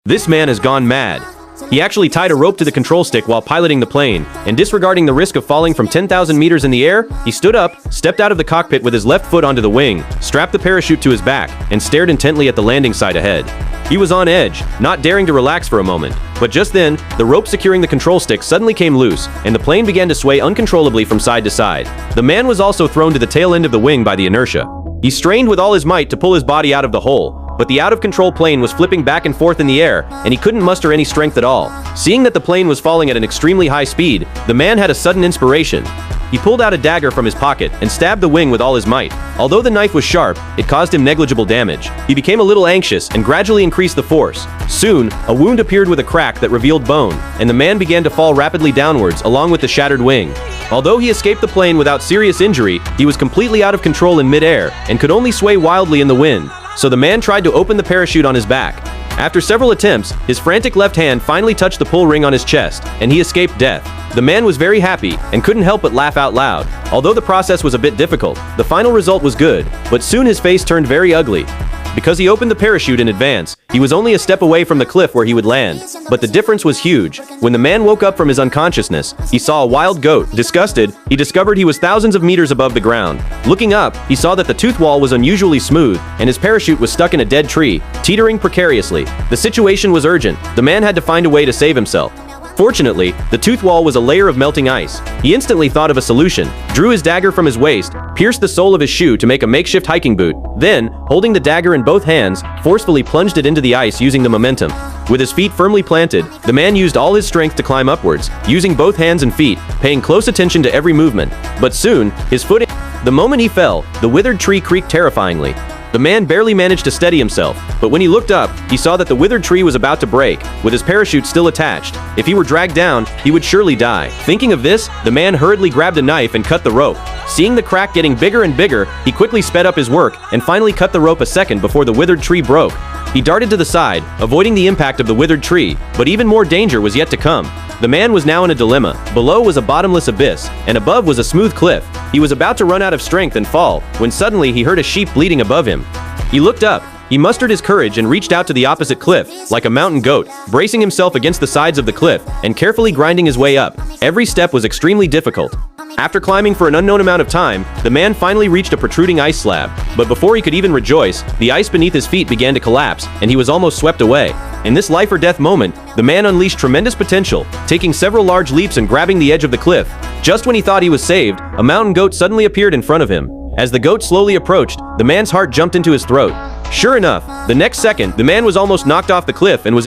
This man has gone mad. He actually tied a rope to the control stick while piloting the plane, and disregarding the risk of falling from 10,000 meters in the air, he stood up, stepped out of the cockpit with his left foot onto the wing, strapped the parachute to his back, and stared intently at the landing site ahead. He was on edge, not daring to relax for a moment. But just then, the rope securing the control stick suddenly came loose, and the plane began to sway uncontrollably from side to side. The man was also thrown to the tail end of the wing by the inertia. He strained with all his might to pull his body out of the hole, but the out-of-control plane was flipping back and forth in the air, and he couldn't muster any strength at all. Seeing that the plane was falling at an extremely high speed, the man had a sudden inspiration. He pulled out a dagger from his pocket and stabbed the wing with all his might. Although the knife was sharp, it caused him negligible damage. He became a little anxious and gradually increased the force. Soon, a wound appeared with a crack that revealed bone, and the man began to fall rapidly downwards along with the shattered wing. Although he escaped the plane without serious injury, he was completely out of control in mid-air and could only sway wildly in the wind. So the man tried to open the parachute on his back. After several attempts, his frantic left hand finally touched the pull ring on his chest, and he escaped death. The man was very happy and couldn't help but laugh out loud. Although the process was a bit difficult, the final result was good, but soon his face turned very ugly. Because he opened the parachute in advance, he was only a step away from the cliff where he would land. But the difference was huge. When the man woke up from his unconsciousness, he saw a wild goat. Disgusted, he discovered he was thousands of meters above the ground. Looking up, he saw that the tooth wall was unusually smooth, and his parachute was stuck in a dead tree, teetering precariously. The situation was urgent. The man had to find a way to save himself. Fortunately, the tooth wall was a layer of melting ice. He instantly thought of a solution, drew his dagger from his waist, pierced the sole of his shoe to make a makeshift hiking boot, then, holding the dagger in both hands, forcefully plunged it into the ice using the momentum. With his feet firmly planted, the man used all his strength to climb upwards, using both hands and feet, paying close attention to every movement. But soon, his foot... The moment he fell, the withered tree creaked terrifyingly. The man barely managed to steady himself, but when he looked up, he saw that the withered tree was about to break, with his parachute still attached. If he were dragged down, he would surely die. Thinking of this, the man hurriedly grabbed a knife and cut the rope. Seeing the crack getting bigger and bigger, he quickly sped up his work and finally cut the rope a second before the withered tree broke. He darted to the side, avoiding the impact of the withered tree, but even more danger was yet to come. The man was now in a dilemma. Below was a bottomless abyss, and above was a smooth cliff. He was about to run out of strength and fall, when suddenly he heard a sheep bleating above him. He looked up. He mustered his courage and reached out to the opposite cliff, like a mountain goat, bracing himself against the sides of the cliff and carefully grinding his way up. Every step was extremely difficult. After climbing for an unknown amount of time, the man finally reached a protruding ice slab. But before he could even rejoice, the ice beneath his feet began to collapse, and he was almost swept away. In this life-or-death moment, the man unleashed tremendous potential, taking several large leaps and grabbing the edge of the cliff. Just when he thought he was saved, a mountain goat suddenly appeared in front of him. As the goat slowly approached, the man's heart jumped into his throat. Sure enough, the next second, the man was almost knocked off the cliff and was